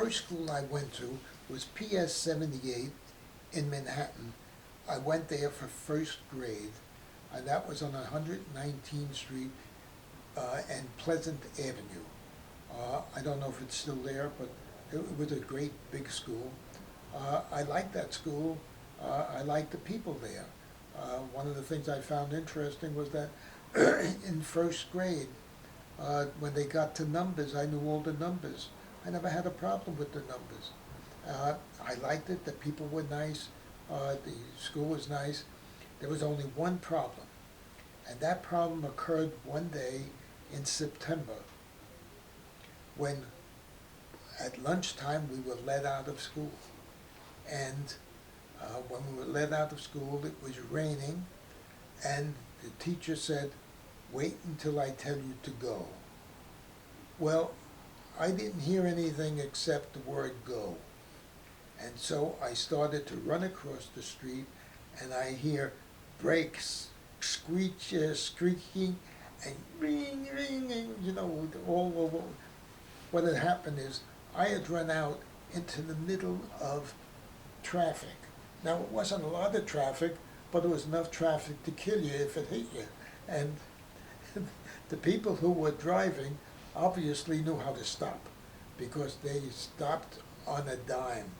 first school I went to was PS 78 in Manhattan. I went there for first grade, and that was on 119th Street and Pleasant Avenue. I don't know if it's still there, but it was a great big school. I liked that school. I liked the people there. One of the things I found interesting was that in first grade, when they got to numbers, I knew all the numbers. I never had a problem with the numbers. I liked it, the people were nice, the school was nice. There was only one problem, and that problem occurred one day in September when at lunchtime we were let out of school. And when we were let out of school, it was raining, and the teacher said, "Wait until I tell you to go." Well, I didn't hear anything except the word "go." And so I started to run across the street, and I hear brakes squeaking, and ring, ring, and, all over. What had happened is I had run out into the middle of traffic. Now, it wasn't a lot of traffic, but it was enough traffic to kill you if it hit you. And the people who were driving obviously knew how to stop, because they stopped on a dime.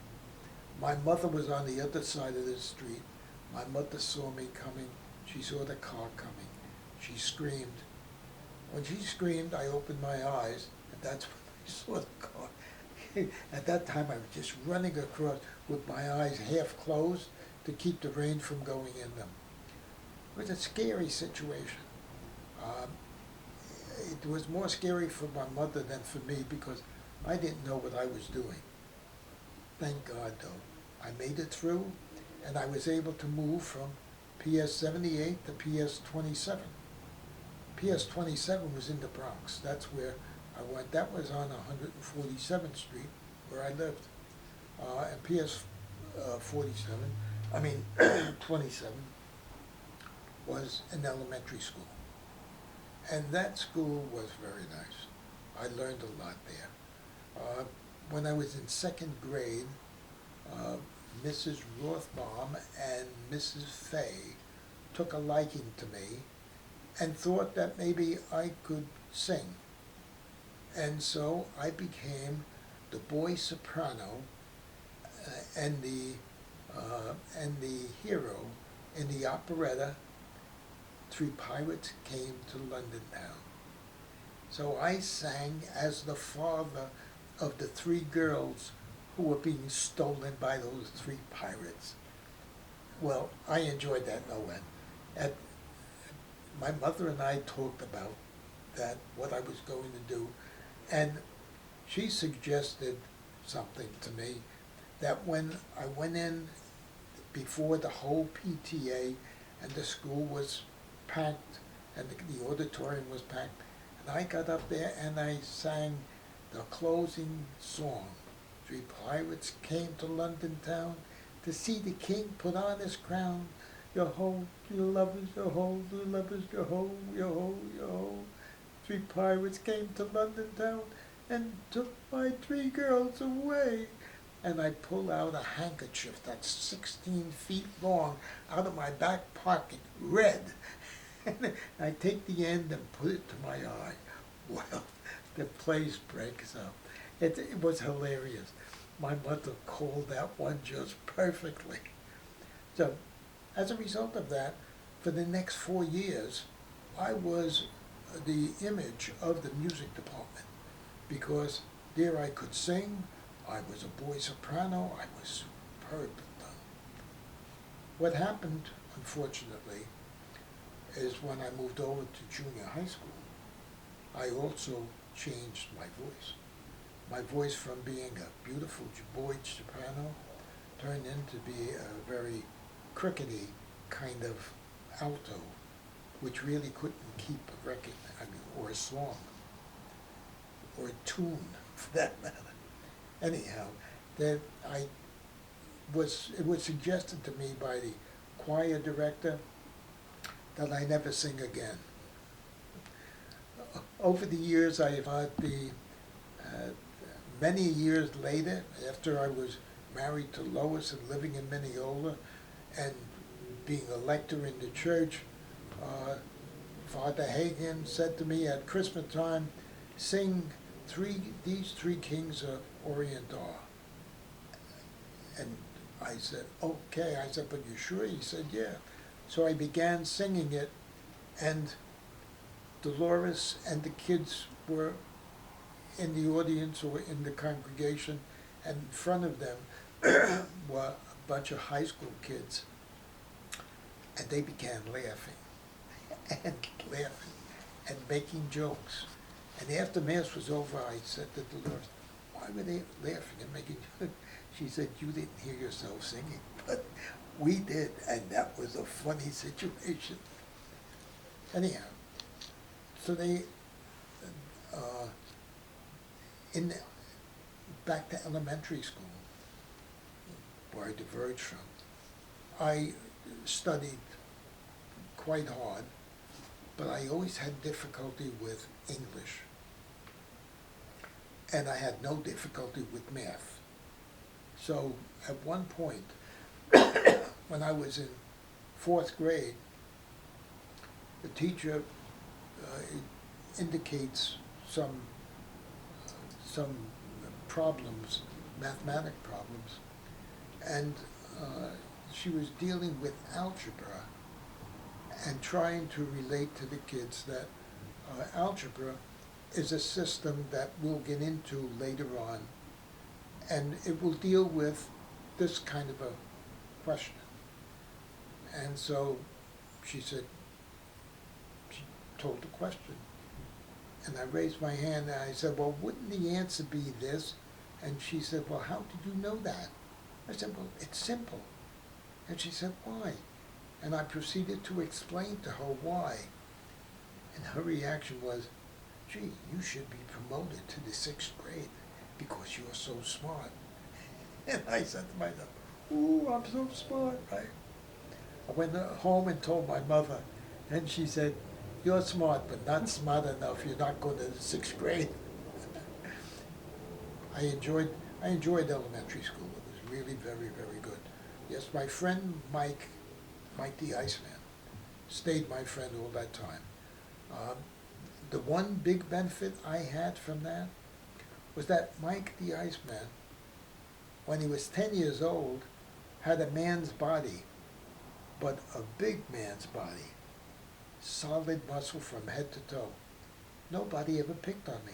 My mother was on the other side of the street. My mother saw me coming. She saw the car coming. She screamed. When she screamed, I opened my eyes, and that's when I saw the car. At that time, I was just running across with my eyes half closed to keep the rain from going in them. It was a scary situation. Um, it was more scary for my mother than for me, because I didn't know what I was doing. Thank God, though. I made it through, and I was able to move from PS 78 to PS 27. PS 27 was in the Bronx. That's where I went. That was on 147th Street, where I lived. And PS 27, was an elementary school. And that school was very nice. I learned a lot there. When I was in second grade, Mrs. Rothbaum and Mrs. Fay took a liking to me and thought that maybe I could sing. And so I became the boy soprano and the hero in the operetta Three Pirates Came to London Town. So I sang as the father of the three girls who were being stolen by those three pirates. Well, I enjoyed that no end. My mother and I talked about that, what I was going to do, and she suggested something to me, that when I went in before the whole PTA and the school was packed and the auditorium was packed, and I got up there and I sang the closing song. Three pirates came to London town to see the king put on his crown. Yo-ho, your lovers, yo-ho, your lovers, yo-ho, yo-ho, yo-ho. Three pirates came to London town and took my three girls away. And I pull out a handkerchief that's 16 feet long out of my back pocket, red. And I take the end and put it to my eye. Well, the place breaks up. It was hilarious. My mother called that one just perfectly. So, as a result of that, for the next 4 years, I was the image of the music department, because there I could sing, I was a boy soprano, I was superb at them. What happened, unfortunately, is when I moved over to junior high school, I also changed my voice. My voice, from being a beautiful boy soprano, turned into be a very crickety kind of alto, which really couldn't keep a record, or a song, or a tune, for that matter. Anyhow, it was suggested to me by the choir director that I never sing again. Over the years, I have had the many years later, after I was married to Lois and living in Mineola and being a lector in the church, Father Hagen said to me at Christmas time, sing these three kings of Orient are. And I said, okay. I said, but you sure? He said, yeah. So I began singing it, and Dolores and the kids were in the audience or in the congregation, and in front of them were a bunch of high school kids, and they began laughing and laughing and making jokes. And after Mass was over, I said to Dolores, why were they laughing and making jokes? She said, you didn't hear yourself singing, but we did, and that was a funny situation. Anyhow, so they, back to elementary school, where I diverged from, I studied quite hard, but I always had difficulty with English. And I had no difficulty with math. So at one point, when I was in 4th grade, the teacher indicates some problems, mathematic problems, and she was dealing with algebra and trying to relate to the kids that algebra is a system that we'll get into later on, and it will deal with this kind of a question. And so she said, she told the question, and I raised my hand and I said, well, wouldn't the answer be this? And she said, well, how did you know that? I said, well, it's simple. And she said, why? And I proceeded to explain to her why. And her reaction was, gee, you should be promoted to the 6th grade because you're so smart. And I said to myself, ooh, I'm so smart, right? I went home and told my mother, and she said, you're smart, but not smart enough. You're not going to the 6th grade. I enjoyed elementary school. It was really very, very good. Yes, my friend Mike the Iceman, stayed my friend all that time. The one big benefit I had from that was that Mike the Iceman, when he was 10 years old, had a man's body, but a big man's body, solid muscle from head to toe. Nobody ever picked on me.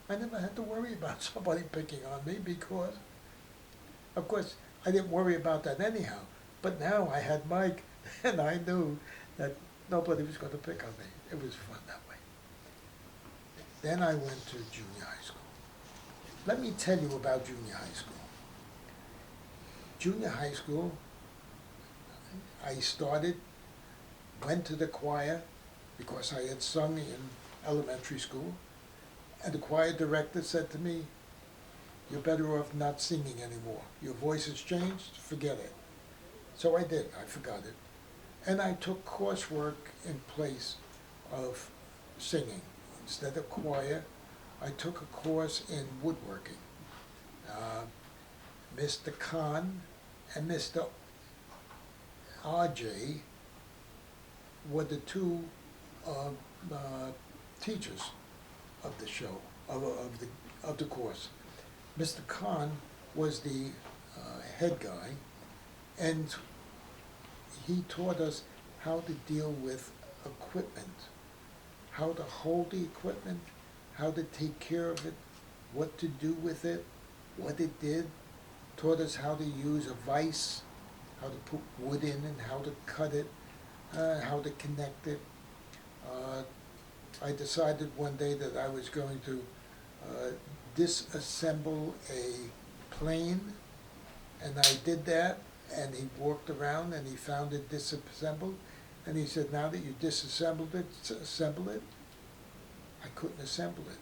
I never had to worry about somebody picking on me because, of course, I didn't worry about that anyhow. But now I had Mike, and I knew that nobody was going to pick on me. It was fun that way. Then I went to junior high school. Let me tell you about junior high school. Junior high school, I went to the choir because I had sung in elementary school, and the choir director said to me, you're better off not singing anymore. Your voice has changed, forget it. So I did, I forgot it. And I took coursework in place of singing. Instead of choir, I took a course in woodworking. Mr. Khan and Mr. RJ were the two teachers of the show, of the course. Mr. Khan was the head guy, and he taught us how to deal with equipment, how to hold the equipment, how to take care of it, what to do with it, what it did, taught us how to use a vise, how to put wood in and how to cut it, how to connect it. I decided one day that I was going to disassemble a plane, and I did that, and he walked around and he found it disassembled, and he said, now that you disassembled it, assemble it. I couldn't assemble it.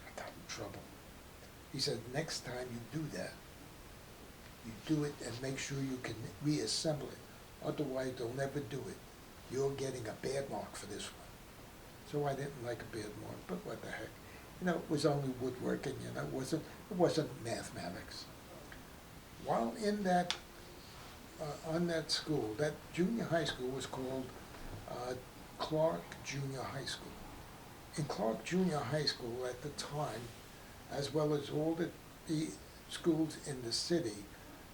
I got in trouble. He said, next time you do that, you do it and make sure you can reassemble it. Otherwise, they'll never do it. You're getting a bad mark for this one. So I didn't like a bad mark, but what the heck. it was only woodworking, it wasn't mathematics. While in that, on that school, that junior high school was called Clark Junior High School. In Clark Junior High School at the time, as well as all the schools in the city,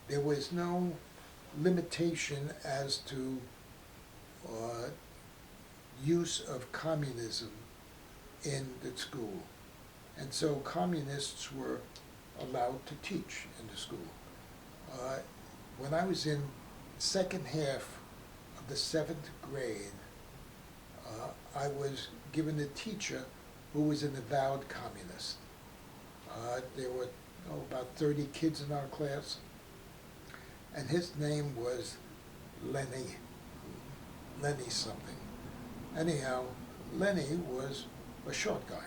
there was no limitation as to use of communism in the school. And so communists were allowed to teach in the school. When I was in second half of the 7th grade, I was given a teacher who was an avowed communist. There were about 30 kids in our class, and his name was Lenny something. Anyhow, Lenny was a short guy.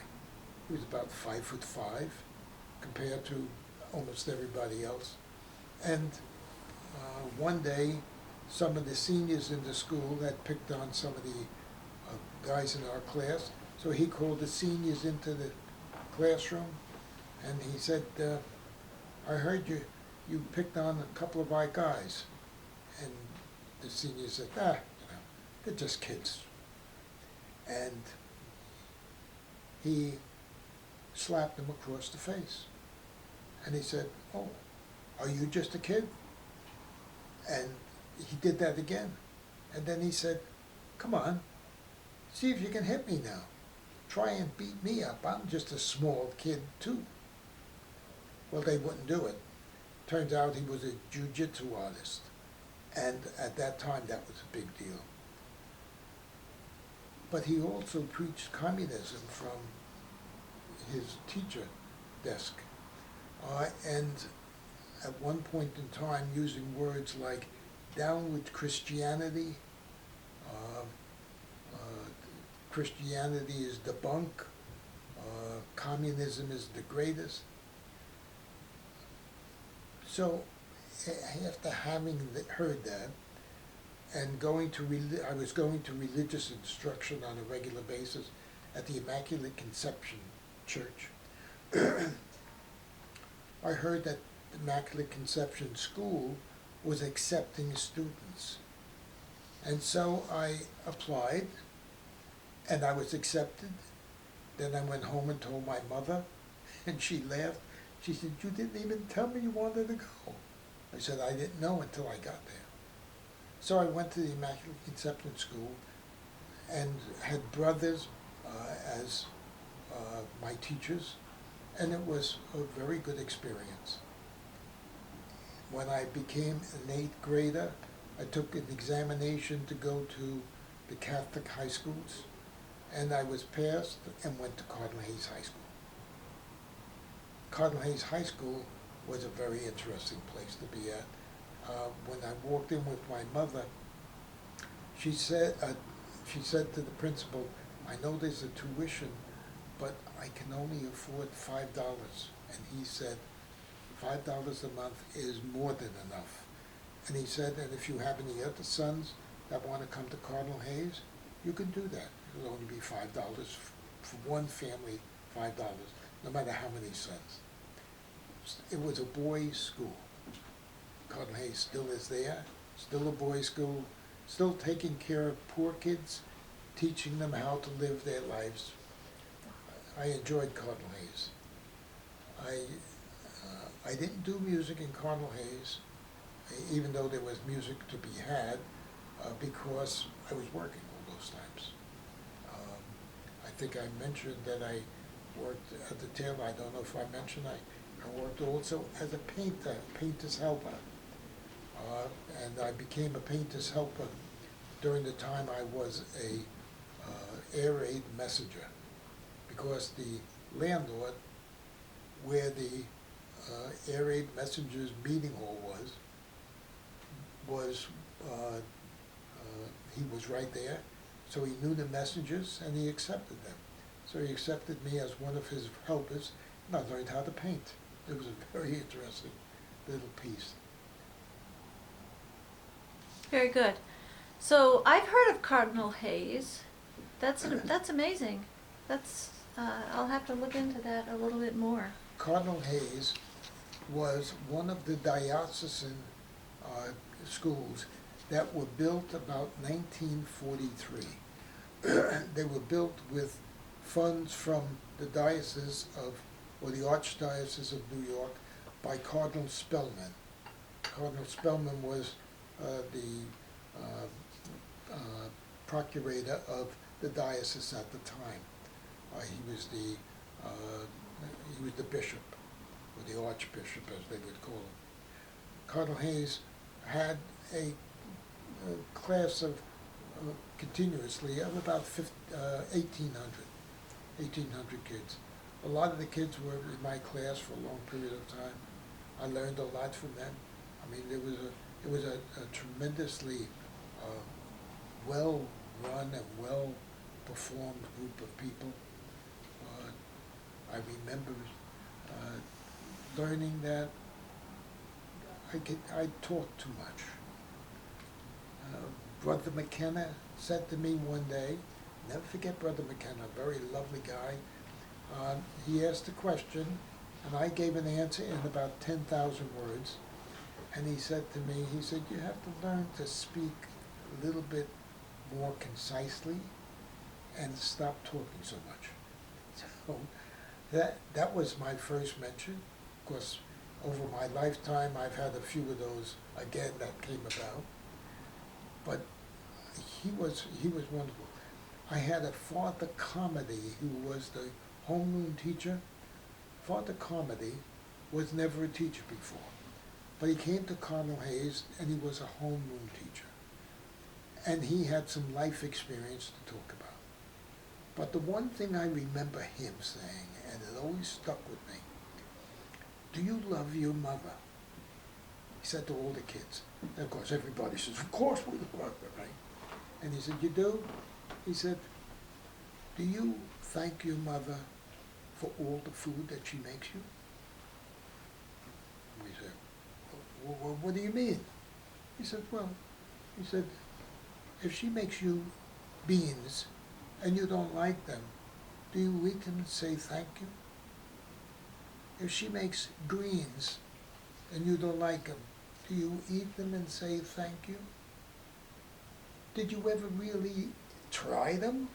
He was about 5'5" compared to almost everybody else. And one day, some of the seniors in the school had picked on some of the guys in our class, so he called the seniors into the classroom, and he said, I heard you picked on a couple of our guys. And the seniors said, they're just kids. And he slapped him across the face. And he said, oh, are you just a kid? And he did that again. And then he said, come on, see if you can hit me now. Try and beat me up. I'm just a small kid too. Well, they wouldn't do it. Turns out he was a jiu-jitsu artist. And at that time, that was a big deal. But he also preached communism from his teacher desk. And at one point in time, using words like down with Christianity, Christianity is the bunk, communism is the greatest. So after having heard that, and I was going to religious instruction on a regular basis at the Immaculate Conception Church. I heard that the Immaculate Conception School was accepting students. And so I applied, and I was accepted. Then I went home and told my mother, and she laughed. She said, you didn't even tell me you wanted to go. I said, I didn't know until I got there. So I went to the Immaculate Conception School and had brothers as my teachers, and it was a very good experience. When I became an 8th grader, I took an examination to go to the Catholic high schools, and I was passed and went to Cardinal Hayes High School. Cardinal Hayes High School was a very interesting place to be at. When I walked in with my mother, she said to the principal, I know there's a tuition, but I can only afford $5. And he said, $5 a month is more than enough. And he said, and if you have any other sons that want to come to Cardinal Hayes, you can do that. It'll only be $5 for one family, $5, no matter how many sons. It was a boys' school. Cardinal Hayes still is there, still a boys' school, still taking care of poor kids, teaching them how to live their lives. I enjoyed Cardinal Hayes. I didn't do music in Cardinal Hayes, even though there was music to be had, because I was working all those times. I think I mentioned that I worked at the tailor. I don't know if I mentioned I worked also as a painter, painter's helper. And I became a painter's helper during the time I was a air raid messenger, because the landlord, where the air raid messengers meeting hall was he was right there, so he knew the messengers and he accepted them. So he accepted me as one of his helpers, and I learned how to paint. It was a very interesting little piece. Very good. So I've heard of Cardinal Hayes. That's amazing. That's I'll have to look into that a little bit more. Cardinal Hayes was one of the diocesan schools that were built about 1943. They were built with funds from the Diocese of, or the Archdiocese of New York, by Cardinal Spellman. Cardinal Spellman was the procurator of the diocese at the time. He was the bishop, or the archbishop, as they would call him. Cardinal Hayes had a class of continuously of about 1,800 kids. A lot of the kids were in my class for a long period of time. I learned a lot from them. I mean, it was a tremendously well-run and well-performed group of people. I remember learning that I taught too much. Brother McKenna said to me one day, never forget Brother McKenna, a very lovely guy. He asked a question, and I gave an answer in about 10,000 words. And he said to me, he said, you have to learn to speak a little bit more concisely and stop talking so much. So that was my first mention. Of course, over my lifetime, I've had a few of those again that came about. But he was wonderful. I had a Father Comedy who was the homeroom teacher. Father Comedy was never a teacher before, but he came to Cardinal Hayes and he was a homeroom teacher. And he had some life experience to talk about. But the one thing I remember him saying, and it always stuck with me, do you love your mother? He said to all the kids. And of course everybody says, of course we love her, right? And he said, you do? He said, do you thank your mother for all the food that she makes you? And we said, what do you mean? He said, well, he said, if she makes you beans and you don't like them, do you eat them and say thank you? If she makes greens and you don't like them, do you eat them and say thank you? Did you ever really try them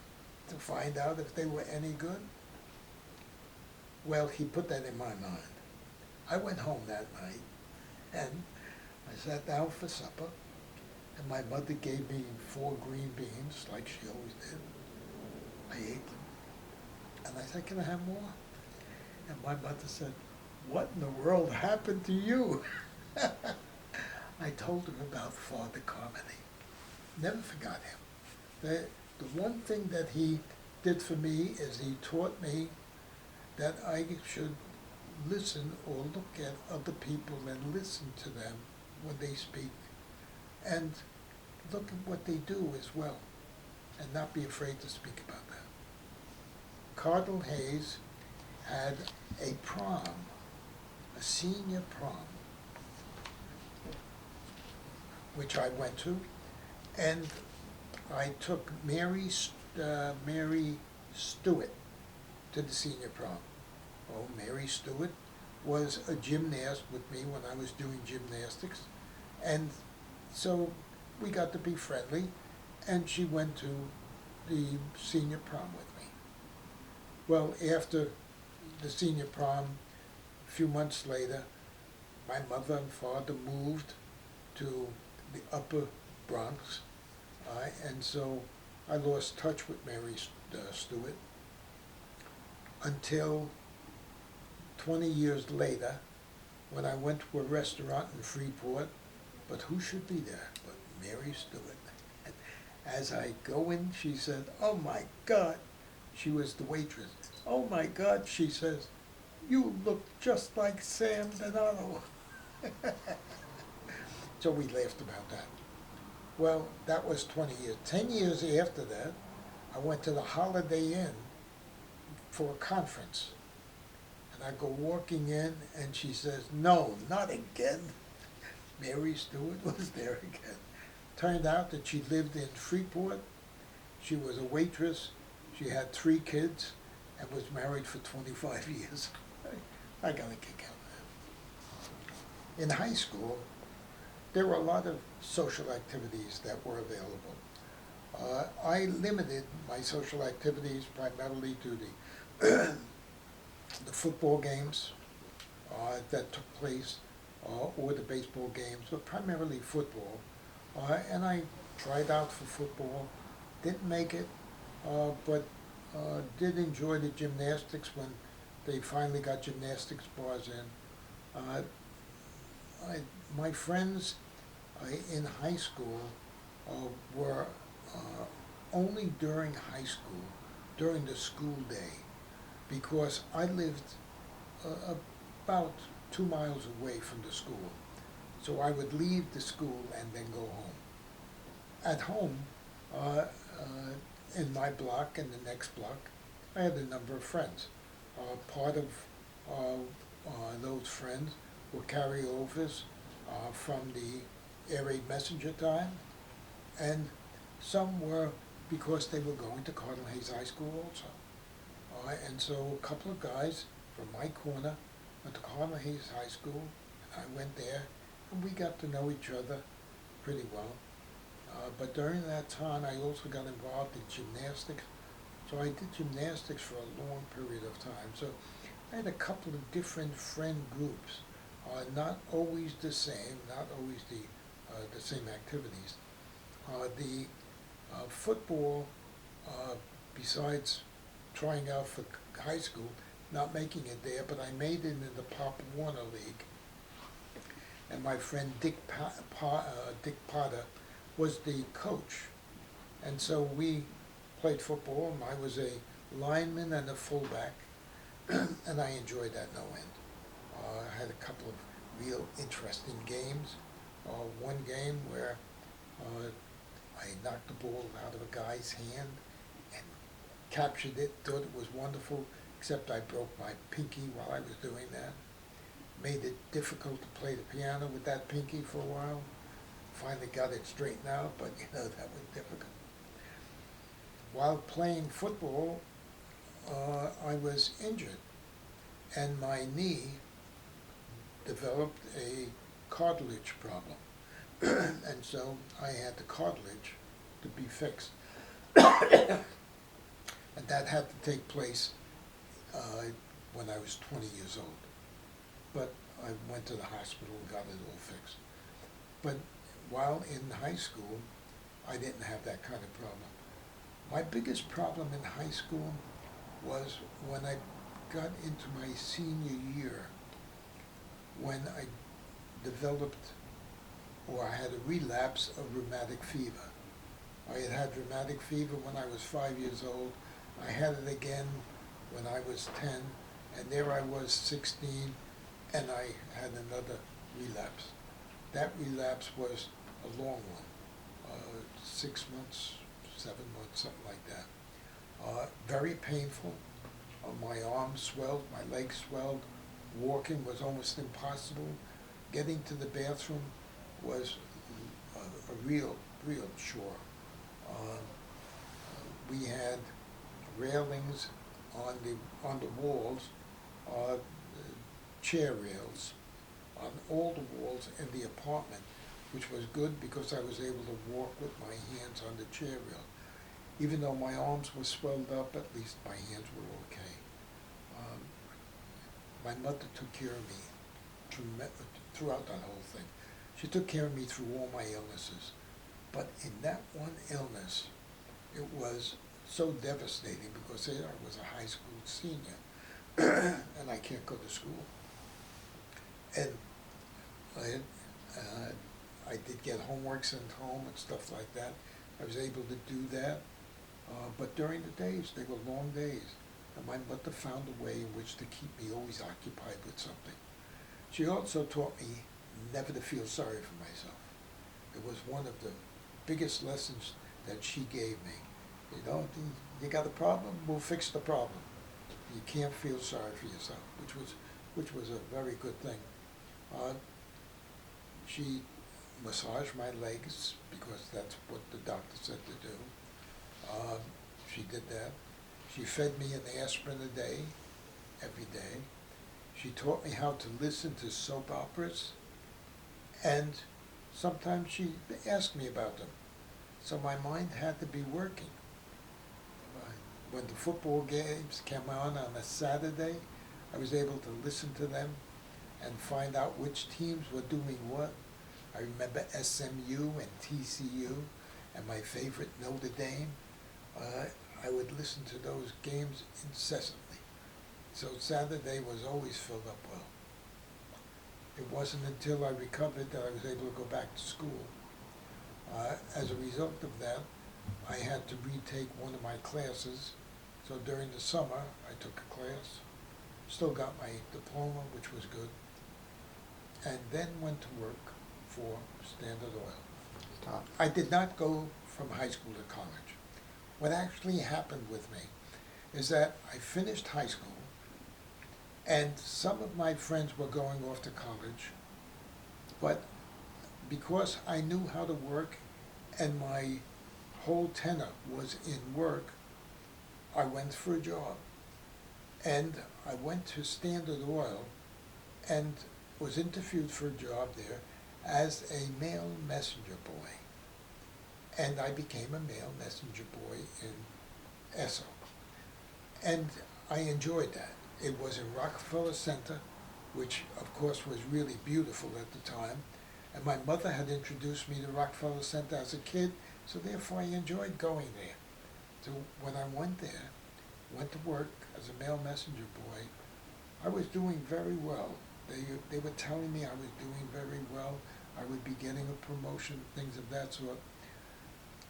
to find out if they were any good? Well, he put that in my mind. I went home that night and I sat down for supper, and my mother gave me 4 green beans, like she always did. I ate them. And I said, can I have more? And my mother said, what in the world happened to you? I told her about Father Comedy. Never forgot him. The one thing that he did for me is he taught me that I should listen or look at other people and listen to them when they speak, and look at what they do as well, and not be afraid to speak about that. Cardinal Hayes had a prom, a senior prom, which I went to, and I took Mary Stewart to the senior prom. Oh, Mary Stewart was a gymnast with me when I was doing gymnastics, and so we got to be friendly, and she went to the senior prom with me. Well, after the senior prom, a few months later, my mother and father moved to the upper Bronx, and so I lost touch with Mary Stewart until 20 years later, when I went to a restaurant in Freeport. But who should be there but Mary Stewart? And as I go in, she said, oh my God, she was the waitress. Oh my God, she says, you look just like Sam Donato. So we laughed about that. Well, that was 20 years. 10 years after that, I went to the Holiday Inn for a conference. And I go walking in, and she says, no, not again. Mary Stewart was there again. Turned out that she lived in Freeport. She was a waitress. She had 3 kids. and was married for 25 years. I got a kick out of that. In high school, there were a lot of social activities that were available. I limited my social activities primarily to the football games that took place, or the baseball games, but primarily football. And I tried out for football, didn't make it, but did enjoy the gymnastics when they finally got gymnastics bars in. My friends in high school were only during high school, during the school day, because I lived about 2 miles away from the school. So I would leave the school and then go home. At home, in my block and the next block, I had a number of friends. Part of those friends were carryovers from the air raid messenger time, and some were because they were going to Cardinal Hayes High School also. And so a couple of guys from my corner went to Cardinal Hayes High School, and I went there, and we got to know each other pretty well. But during that time, I also got involved in gymnastics. So I did gymnastics for a long period of time. So I had a couple of different friend groups, not always the same, not always the same activities. The football, besides trying out for high school, not making it there, but I made it in the Pop Warner League. And my friend Dick Potter was the coach. And so we played football, and I was a lineman and a fullback, and I enjoyed that no end. I had a couple of real interesting games. One game where I knocked the ball out of a guy's hand and captured it, thought it was wonderful, except I broke my pinky while I was doing that. Made it difficult to play the piano with that pinky for a while. Finally got it straightened out, but that was difficult. While playing football, I was injured, and my knee developed a cartilage problem. And so I had the cartilage to be fixed. And that had to take place when I was 20 years old. But I went to the hospital and got it all fixed. But while in high school, I didn't have that kind of problem. My biggest problem in high school was when I got into my senior year, when I developed, or I had a relapse of rheumatic fever. I had had rheumatic fever when I was 5 years old. I had it again when I was 10, and there I was 16, and I had another relapse. That relapse was a long one, 6 months, 7 months, something like that. Very painful. My arms swelled, my legs swelled. Walking was almost impossible. Getting to the bathroom was a real chore. We had railings on the walls, chair rails on all the walls in the apartment, which was good because I was able to walk with my hands on the chair rail. Even though my arms were swelled up, at least my hands were okay. My mother took care of me throughout that whole thing. She took care of me through all my illnesses. But in that one illness, it was so devastating because I was a high school senior and I can't go to school. And I did get homework sent home and stuff like that. I was able to do that. But during the days, they were long days. And my mother found a way in which to keep me always occupied with something. She also taught me never to feel sorry for myself. It was one of the biggest lessons that she gave me. You got a problem, we'll fix the problem. You can't feel sorry for yourself, which was a very good thing. She massaged my legs because that's what the doctor said to do. She did that. She fed me an aspirin a day, every day. She taught me how to listen to soap operas, and sometimes she asked me about them. So my mind had to be working. When the football games came on a Saturday, I was able to listen to them and find out which teams were doing what. I remember SMU and TCU and my favorite Notre Dame. I would listen to those games incessantly. So Saturday was always filled up well. It wasn't until I recovered that I was able to go back to school. As a result of that, I had to retake one of my classes. So during the summer, I took a class, still got my diploma, which was good, and then went to work for Standard Oil. Stop. I did not go from high school to college. What actually happened with me is that I finished high school, and some of my friends were going off to college, but because I knew how to work and my whole tenor was in work, I went for a job. And I went to Standard Oil and was interviewed for a job there as a mail messenger boy. And I became a mail messenger boy in Esso. And I enjoyed that. It was in Rockefeller Center, which of course was really beautiful at the time. And my mother had introduced me to Rockefeller Center as a kid, so therefore I enjoyed going there. So when I went there, went to work as a mail messenger boy, I was doing very well. They were telling me I was doing very well. I would be getting a promotion, things of that sort.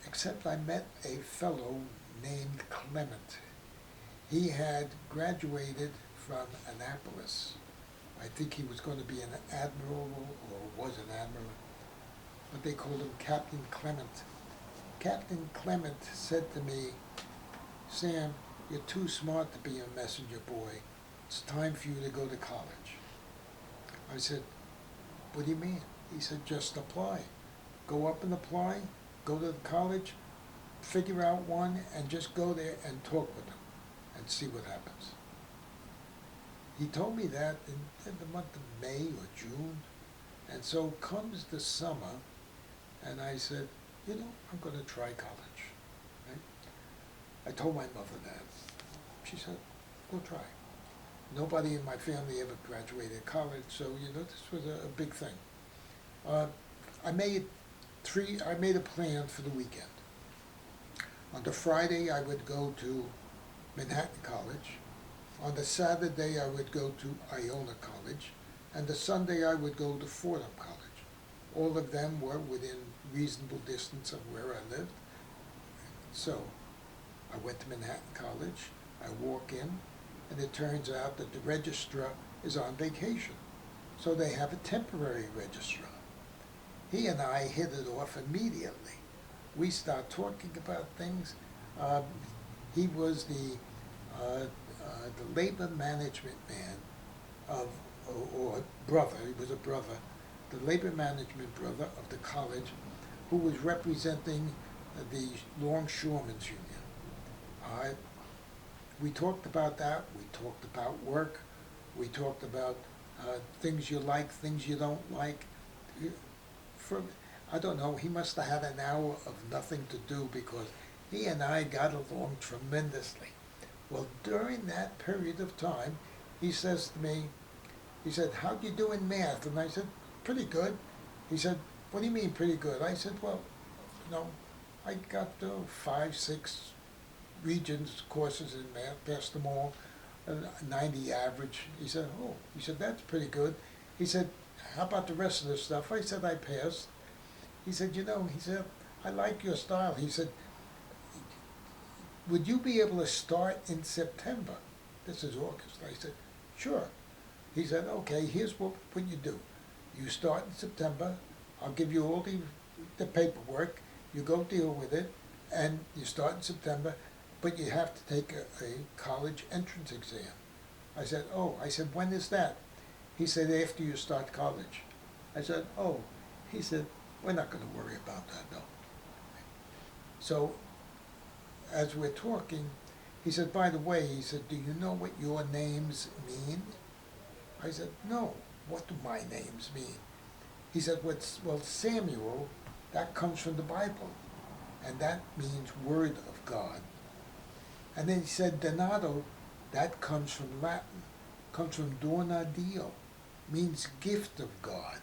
Except I met a fellow named Clement. He had graduated from Annapolis. I think he was going to be an admiral, or was an admiral, but they called him Captain Clement. Captain Clement said to me, "Sam, you're too smart to be a messenger boy. It's time for you to go to college." I said, "What do you mean?" He said, "Just apply. Go up and apply, go to the college, figure out one, and just go there and talk with them and see what happens." He told me that in the month of May or June, and so comes the summer, and I said, I'm going to try college. Right? I told my mother that. She said, "Go try." Nobody in my family ever graduated college, so this was a big thing. I made a plan for the weekend. On the Friday, I would go to Manhattan College. On the Saturday, I would go to Iona College, and the Sunday, I would go to Fordham College. All of them were within reasonable distance of where I lived. So I went to Manhattan College. I walk in, and it turns out that the registrar is on vacation. So they have a temporary registrar. He and I hit it off immediately. We start talking about things. He was the labor management man or brother, he was a brother, the labor management brother of the college, who was representing the Longshoremen's Union. We talked about that, we talked about work, we talked about things you like, things you don't like. I don't know, he must have had an hour of nothing to do because he and I got along tremendously. Well, during that period of time, he says to me, he said, "How'd you do in math?" And I said, "Pretty good." He said, "What do you mean pretty good?" I said, "Well, I got 5, 6 Regents courses in math, passed them all, 90 average." He said, "Oh," he said, "that's pretty good." He said, "How about the rest of the stuff?" I said, "I passed." He said, he said, "I like your style." He said, "Would you be able to start in September?" This is August. I said, "Sure." He said, "Okay, here's what you do. You start in September. I'll give you all the paperwork. You go deal with it, and you start in September, but you have to take a college entrance exam." I said, "Oh." I said, "When is that?" He said, "After you start college." I said, "Oh." He said, "We're not going to worry about that, though." So, as we're talking, He said, by the way, he said, do you know what your names mean? I said, no, what do my names mean? He said, well, Samuel, that comes from the Bible, and that means word of God. And then he said, Donato, that comes from Latin, comes from dona Dio, means gift of God.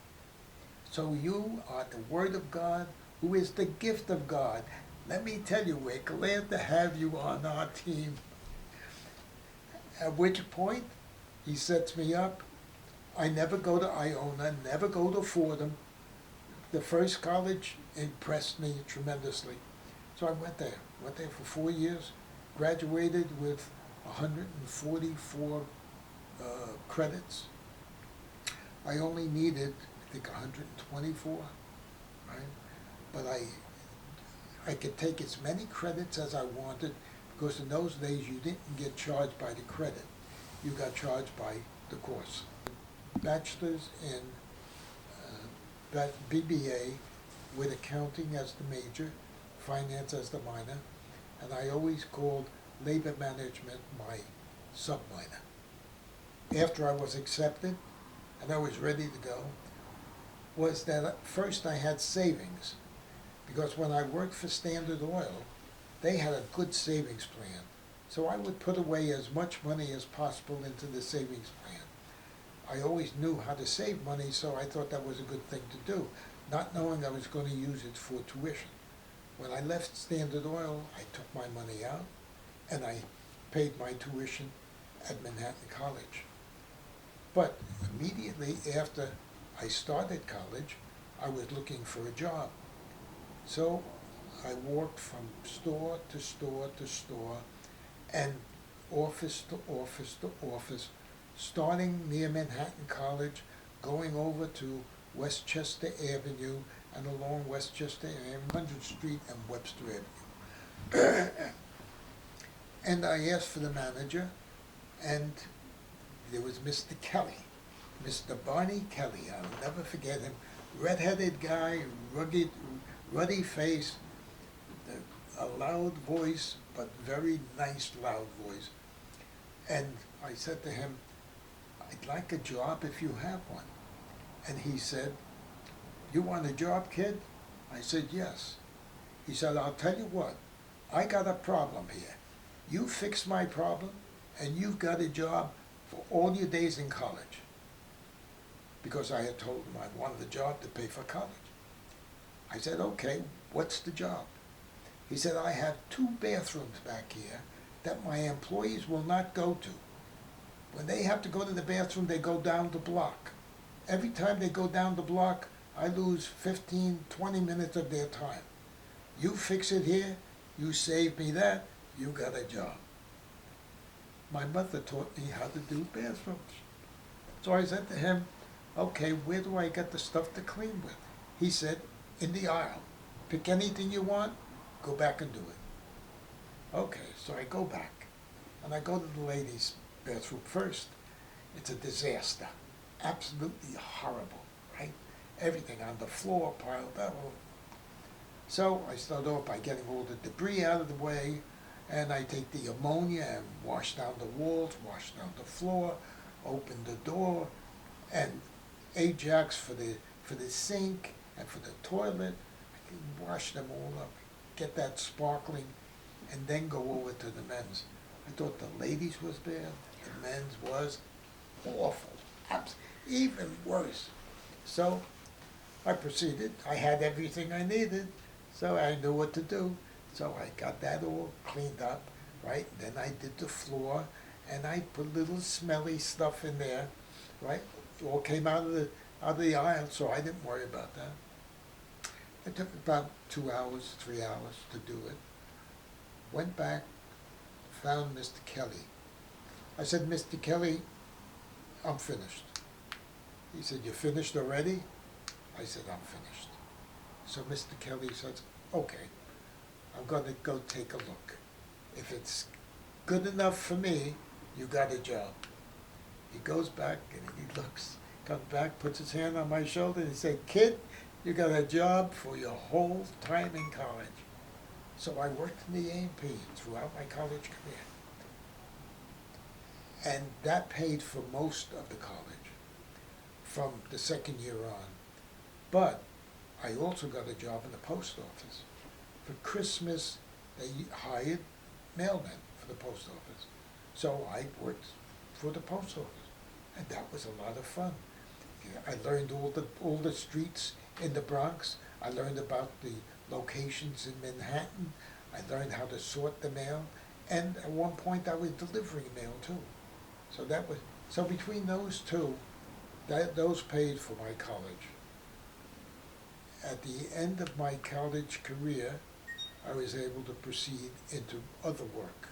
So you are the word of God, who is the gift of God. Let me tell you, we're glad to have you on our team. At which point, he sets me up. I never go to Iona, never go to Fordham. The first college impressed me tremendously. So I went there for 4 years, graduated with 144 credits. I only needed, I think, 124, right? But I could take as many credits as I wanted, because in those days you didn't get charged by the credit. You got charged by the course. Bachelor's in BBA with accounting as the major, finance as the minor, and I always called labor management my sub-minor. After I was accepted and I was ready to go, was that at first I had savings, because when I worked for Standard Oil, they had a good savings plan. So I would put away as much money as possible into the savings plan. I always knew how to save money, so I thought that was a good thing to do, not knowing I was going to use it for tuition. When I left Standard Oil, I took my money out and I paid my tuition at Manhattan College. But immediately after I started college, I was looking for a job. So I walked from store to store to store and office to office to office, starting near Manhattan College, going over to Westchester Avenue and along Westchester Avenue, 100th Street and Webster Avenue. And I asked for the manager, and there was Mr. Kelly, Mr. Barney Kelly. I'll never forget him. Red-headed guy, rugged, ruddy face, a loud voice, but very nice loud voice. And I said to him, I'd like a job if you have one. And he said, you want a job, kid? I said, yes. He said, I'll tell you what, I got a problem here. You fix my problem, and you've got a job for all your days in college. Because I had told him I wanted a job to pay for college. I said, okay, what's the job? He said, I have 2 bathrooms back here that my employees will not go to. When they have to go to the bathroom, they go down the block. Every time they go down the block, I lose 15, 20 minutes of their time. You fix it here, you save me that, you got a job. My mother taught me how to do bathrooms. So I said to him, okay, where do I get the stuff to clean with? He said, in the aisle. Pick anything you want, go back and do it. Okay, so I go back, and I go to the ladies' bathroom first. It's a disaster, absolutely horrible, right? Everything on the floor piled up. So I start off by getting all the debris out of the way, and I take the ammonia and wash down the walls, wash down the floor, open the door, and Ajax for the sink and for the toilet. I can wash them all up, get that sparkling, and then go over to the men's. I thought the ladies was bad, the men's was awful, even worse. So I proceeded. I had everything I needed, so I knew what to do. So I got that all cleaned up, right? Then I did the floor, and I put little smelly stuff in there, right? It all came out of the aisle, so I didn't worry about that. It took about 2 hours, 3 hours to do it. Went back, found Mr. Kelly. I said, Mr. Kelly, I'm finished. He said, you finished already? I said, I'm finished. So Mr. Kelly says, okay, I'm going to go take a look. If it's good enough for me, you got a job. He goes back and he looks, comes back, puts his hand on my shoulder, and he said, kid, you got a job for your whole time in college. So I worked in the A&P throughout my college career. And that paid for most of the college from the second year on. But I also got a job in the post office. For Christmas, they hired mailmen for the post office. So I worked for the post office, and that was a lot of fun. I learned all the streets in the Bronx. I learned about the locations in Manhattan. I learned how to sort the mail, and at one point I was delivering mail too. So between those two, those paid for my college. At the end of my college career, I was able to proceed into other work.